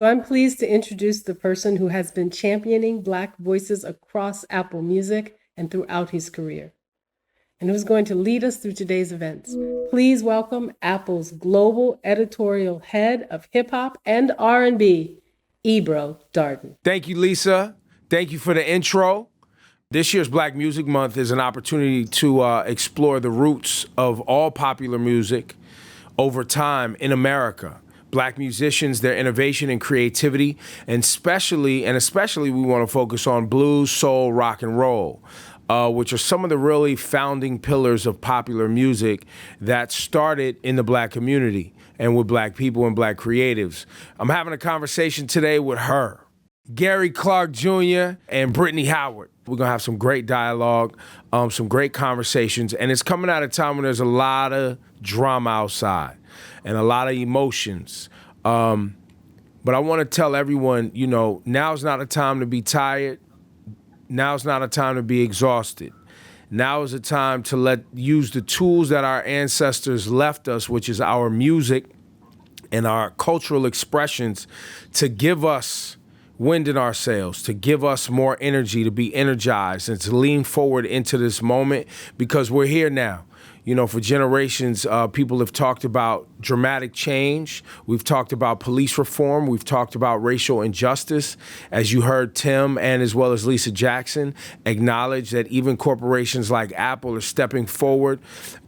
So I'm pleased to introduce the person who has been championing Black voices across Apple Music and throughout his career, and who's going to lead us through today's events. Please welcome Apple's global editorial head of hip hop and R&B, Ebro Darden. Thank you, Lisa. Thank you for the intro. This year's Black Music Month is an opportunity to explore the roots of all popular music over time in America. Black musicians, their innovation and creativity, and especially we want to focus on blues, soul, rock and roll, which are some of the really founding pillars of popular music that started in the Black community and with Black people and Black creatives. I'm having a conversation today with H.E.R, Gary Clark Jr. and Brittany Howard. We're gonna have some great dialogue, some great conversations, and it's coming at a time when there's a lot of drama outside and a lot of emotions. But I wanna tell everyone, now's not a time to be tired. Now's not a time to be exhausted. Now is a time to use the tools that our ancestors left us, which is our music and our cultural expressions, to give us wind in our sails, to give us more energy, to be energized, and to lean forward into this moment, because we're here now. For generations, people have talked about dramatic change. We've talked about police reform. We've talked about racial injustice. As you heard Tim and as well as Lisa Jackson acknowledge that even corporations like Apple are stepping forward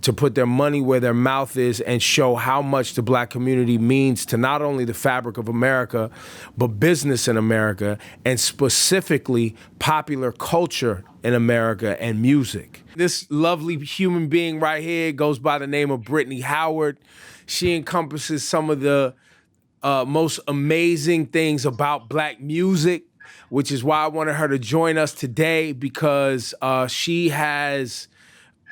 to put their money where their mouth is and show how much the Black community means to not only the fabric of America, but business in America, and specifically popular culture in America and music. This lovely human being right here goes by the name of Brittany Howard. She encompasses some of the most amazing things about Black music, which is why I wanted her to join us today, because she has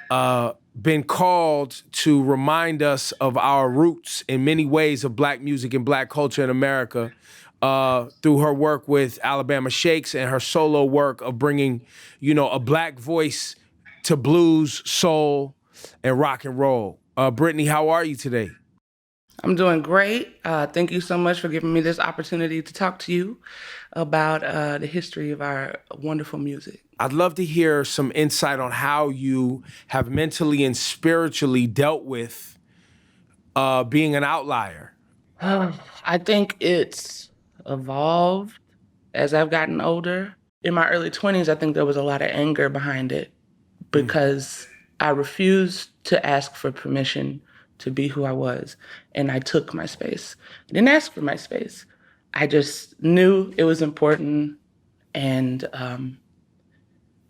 been called to remind us of our roots in many ways of Black music and Black culture in America, through her work with Alabama Shakes and her solo work of bringing, a Black voice to blues, soul, and rock and roll. Brittany, how are you today? I'm doing great. Thank you so much for giving me this opportunity to talk to you about the history of our wonderful music. I'd love to hear some insight on how you have mentally and spiritually dealt with being an outlier. I think it's evolved as I've gotten older. In my early 20s, I think there was a lot of anger behind it because I refused to ask for permission to be who I was, and I took my space. I didn't ask for my space. I just knew it was important, and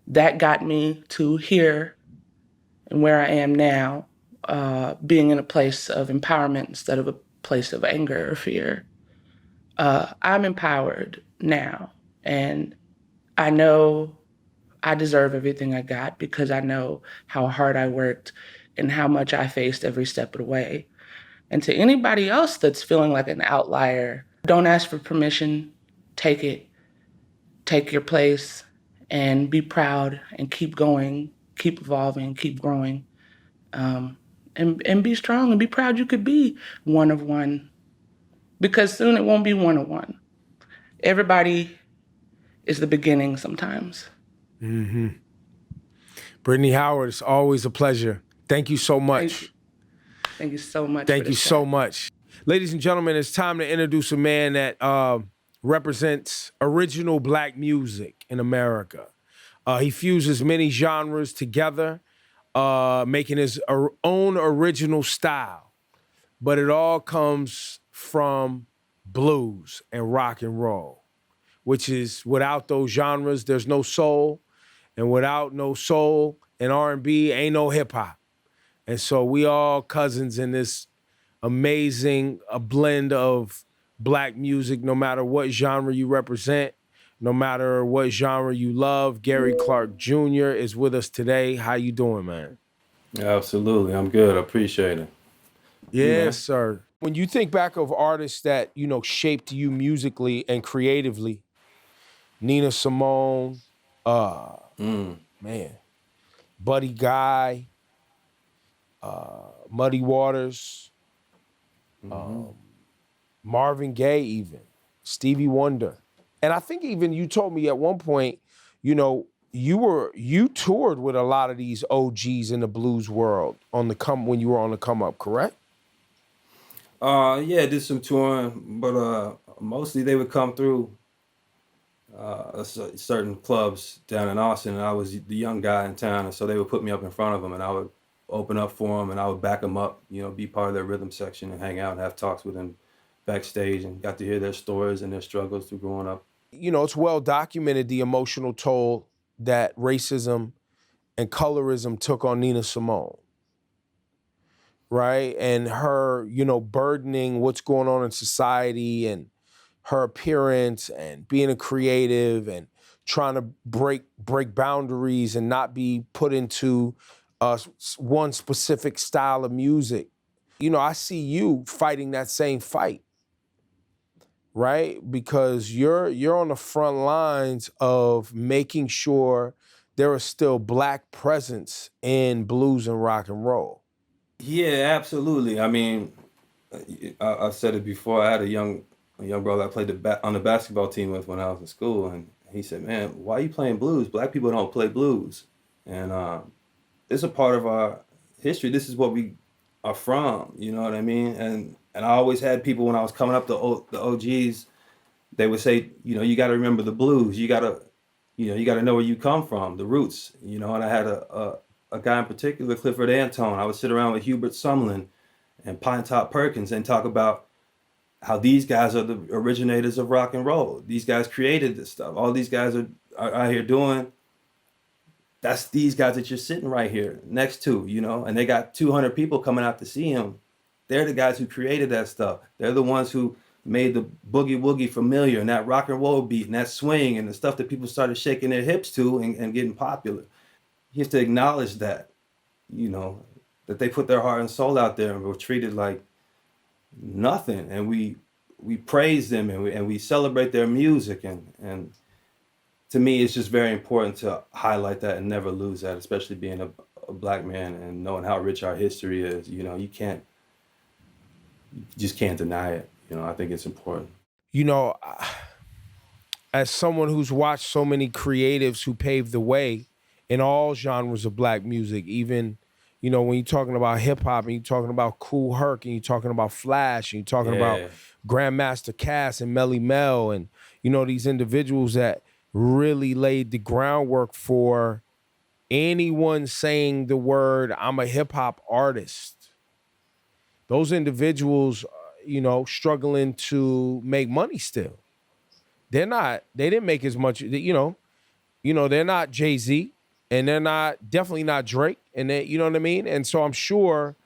that got me to here and where I am now, being in a place of empowerment instead of a place of anger or fear. I'm empowered now, and I know I deserve everything I got because I know how hard I worked and how much I faced every step of the way. And to anybody else that's feeling like an outlier, don't ask for permission, take it, take your place, and be proud and keep going, keep evolving, keep growing, and be strong and be proud you could be one of one, because soon it won't be one of one. Everybody is the beginning sometimes. Mm-hmm. Brittany Howard, it's always a pleasure. Thank you so much. Thank you so much. Thank you so much. Ladies and gentlemen, it's time to introduce a man that represents original Black music in America. He fuses many genres together, making his own original style. But it all comes from blues and rock and roll, which is, without those genres, there's no soul. And without no soul and R&B, ain't no hip hop. And so we all cousins in this amazing blend of Black music, no matter what genre you represent, no matter what genre you love. Gary Clark Jr. is with us today. How you doing, man? Absolutely. I'm good. I appreciate it. Yes, sir. When you think back of artists that, shaped you musically and creatively, Nina Simone, man, Buddy Guy, Muddy Waters, Marvin Gaye even. Stevie Wonder. And I think even you told me at one point, you know, you toured with a lot of these OGs in the blues world when you were on the come up, correct? Yeah, did some touring, but mostly they would come through certain clubs down in Austin, and I was the young guy in town, and so they would put me up in front of them, and I would open up for them, and I would back them up, you know, be part of their rhythm section and hang out and have talks with them backstage, and got to hear their stories and their struggles through growing up. You know, it's well documented the emotional toll that racism and colorism took on Nina Simone, right? And her, you know, burdening what's going on in society and her appearance and being a creative and trying to break boundaries and not be put into one specific style of music. You know, I see you fighting that same fight, right? Because you're on the front lines of making sure there is still Black presence in blues and rock and roll. Yeah, absolutely. I mean, I've said it before. I had a young brother I played on the basketball team with when I was in school, and he said, "Man, why are you playing blues? Black people don't play blues." And it's a part of our history. This is what we are from. You know what I mean? And I always had people when I was coming up, the OGs, they would say, you know, you got to remember the blues. You got to know where you come from, the roots. You know, and I had a guy in particular, Clifford Antone. I would sit around with Hubert Sumlin and Pine Top Perkins and talk about how these guys are the originators of rock and roll. These guys created this stuff. All these guys are out here doing. That's these guys that you're sitting right here next to, you know, and they got 200 people coming out to see him. They're the guys who created that stuff. They're the ones who made the boogie woogie familiar and that rock and roll beat and that swing and the stuff that people started shaking their hips to and getting popular. You have to acknowledge that, you know, that they put their heart and soul out there and were treated like nothing. And we praise them and we celebrate their music. And to me, it's just very important to highlight that and never lose that, especially being a Black man and knowing how rich our history is. You know, you just can't deny it. You know, I think it's important. You know, as someone who's watched so many creatives who paved the way in all genres of Black music, even, you know, when you're talking about hip hop and you're talking about Kool Herc and you're talking about Flash and you're talking about Grandmaster Cass and Melly Mel and, you know, these individuals that really laid the groundwork for anyone saying the word, I'm a hip hop artist. Those individuals, you know, struggling to make money still. They didn't make as much, you know, they're not Jay-Z and they're definitely not Drake. And they, you know what I mean? And so I'm sure,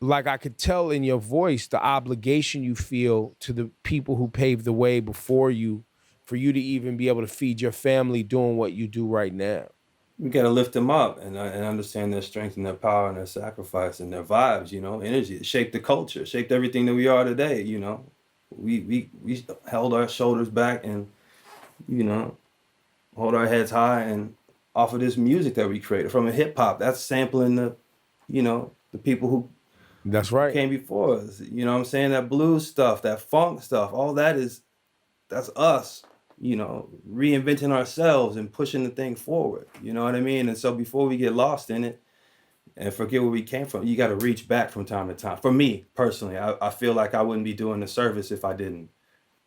like I could tell in your voice, the obligation you feel to the people who paved the way before you, for you to even be able to feed your family doing what you do right now. We got to lift them up and understand their strength and their power and their sacrifice and their vibes, you know, energy. It shaped the culture, shaped everything that we are today, you know. We held our shoulders back and, you know, hold our heads high and off of this music that we created from a hip hop. That's sampling you know, the people who That's right. came before us. You know what I'm saying? That blues stuff, that funk stuff, all that's us, you know, reinventing ourselves and pushing the thing forward. You know what I mean? And so before we get lost in it and forget where we came from, you got to reach back from time to time. For me personally, I feel like I wouldn't be doing the service if I didn't.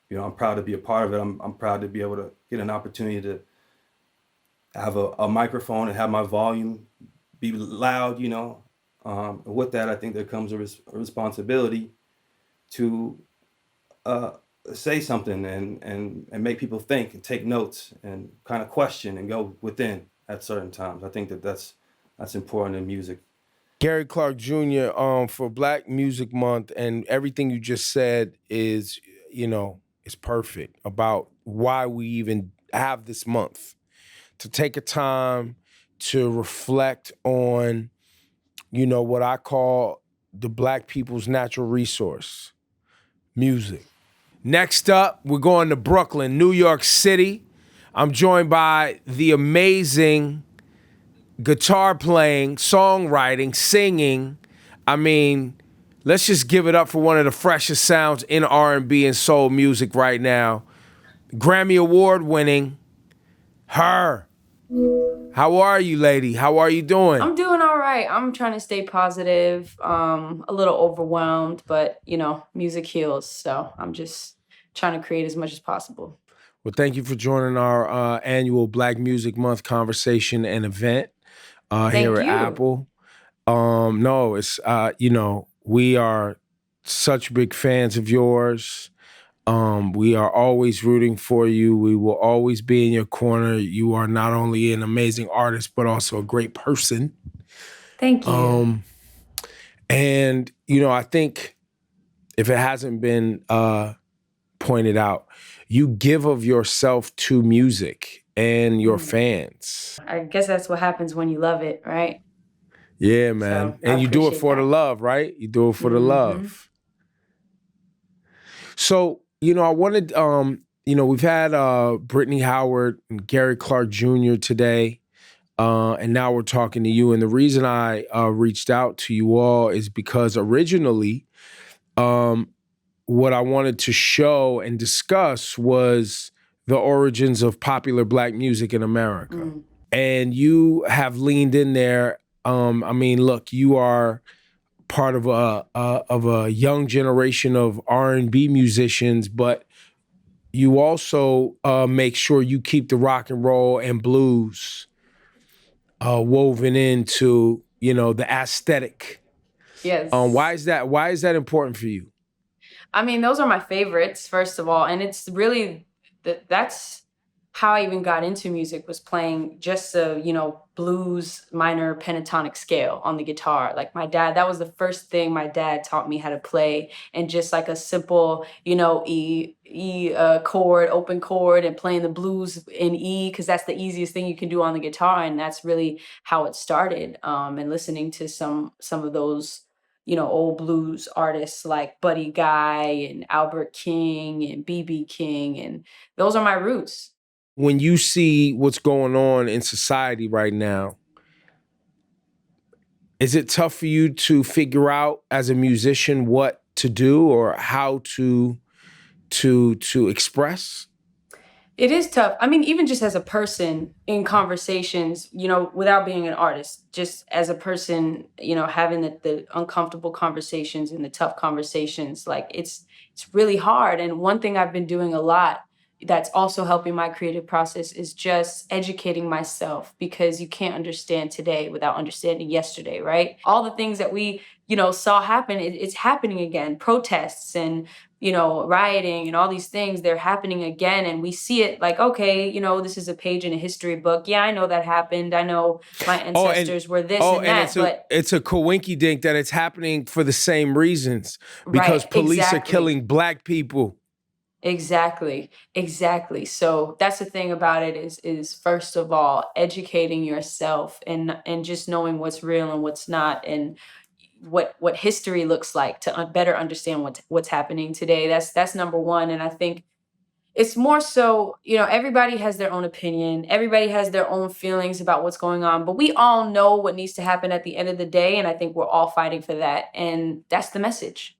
You know, I'm proud to be a part of it. I'm proud to be able to get an opportunity to have a microphone and have my volume be loud, you know. With that, I think there comes a responsibility to say something and make people think and take notes and kind of question and go within at certain times. I think that's important in music. Gary Clark Jr. For Black Music Month, and everything you just said is, you know, is perfect about why we even have this month. To take a time to reflect on, you know, what I call the Black people's natural resource, music. Next up, we're going to Brooklyn, New York City. I'm joined by the amazing guitar playing, songwriting, singing. I mean, Let's just give it up for one of the freshest sounds in R&B and soul music right now. Grammy Award winning H.E.R. How are you, lady? How are you doing? I'm doing all right. I'm trying to stay positive. A little overwhelmed, but music heals. So I'm just trying to create as much as possible. Well, thank you for joining our annual Black Music Month conversation and event here at you. Apple. No, it's we are such big fans of yours. We are always rooting for you. We will always be in your corner. You are not only an amazing artist, but also a great person. Thank you. And, I think if it hasn't been pointed out, you give of yourself to music and your fans. I guess that's what happens when you love it, right? Yeah, man. So, and you do it for the love, right? You do it for the love. So, I wanted, we've had Brittany Howard and Gary Clark Jr. today, and now we're talking to you. And the reason I reached out to you all is because originally, what I wanted to show and discuss was the origins of popular Black music in America. And you have leaned in there. Look, you are part of a young generation of R&B musicians, but you also make sure you keep the rock and roll and blues woven into, the aesthetic. Yes. Why is that important for you? Those are my favorites, first of all. And it's really, that's how I even got into music, was playing just a, blues minor pentatonic scale on the guitar. Like my dad, that was the first thing my dad taught me how to play. And just like a simple, E chord, open chord, and playing the blues in E, because that's the easiest thing you can do on the guitar. And that's really how it started. And listening to some of those old blues artists like Buddy Guy and Albert King and B.B. King, and those are my roots. When you see what's going on in society right now, is it tough for you to figure out as a musician what to do or how to express? It is tough. Even just as a person in conversations, without being an artist, just as a person, having the uncomfortable conversations and the tough conversations, like it's really hard. And one thing I've been doing a lot that's also helping my creative process is just educating myself, because you can't understand today without understanding yesterday, right? All the things that we, saw happen, it's happening again. Protests and rioting and all these things, they're happening again. And we see it like, okay, this is a page in a history book. Yeah, I know that happened. I know my ancestors were this and that. But it's a coinky-dink that it's happening for the same reasons, because police are killing Black people. Exactly. So that's the thing about it is first of all, educating yourself and just knowing what's real and what's not, and what history looks like, to better understand what's happening today. That's number one. And I think it's more so, everybody has their own opinion. Everybody has their own feelings about what's going on, but we all know what needs to happen at the end of the day. And I think we're all fighting for that. And that's the message.